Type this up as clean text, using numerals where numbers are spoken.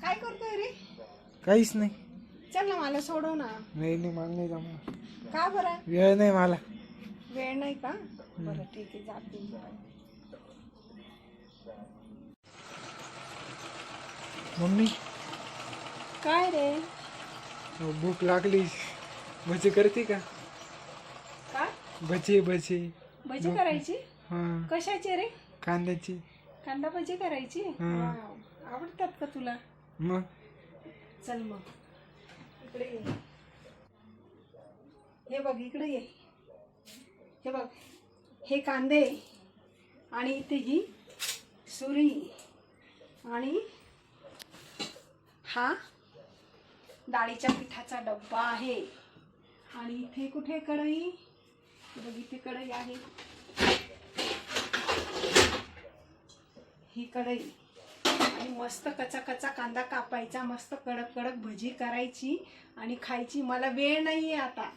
काय करतोय रे? काहीच नाही. चल ना, मला सोडव ना. नाही नाही, मला नाही जमणार. का बरं? वेळ नाही मला. वेळ नाही का? बरं ठीक आहे, जाते. मम्मी, काय रे? भूक लागली. भजी करते का? काय? भजी भजी. भजी करायची? हा, कशाची रे? कांद्याची. कांदा भजी करायची? वाव. आवडतात का तुला? मग चल मग इकडे ये. हे बघ, इकडे ये. हे बघ, हे कांदे आणि इथे ही सुरी आणि हा डाळीच्या पिठाचा डब्बा आहे. आणि इथे कुठे कढई? बघ, इथे कढई आहे. ही कढई. आणि मस्त कचा कचा कांदा कापायचा, मस्त कडक कडक भजी करायची आणि खायची. मला वेळ नाहीये आता.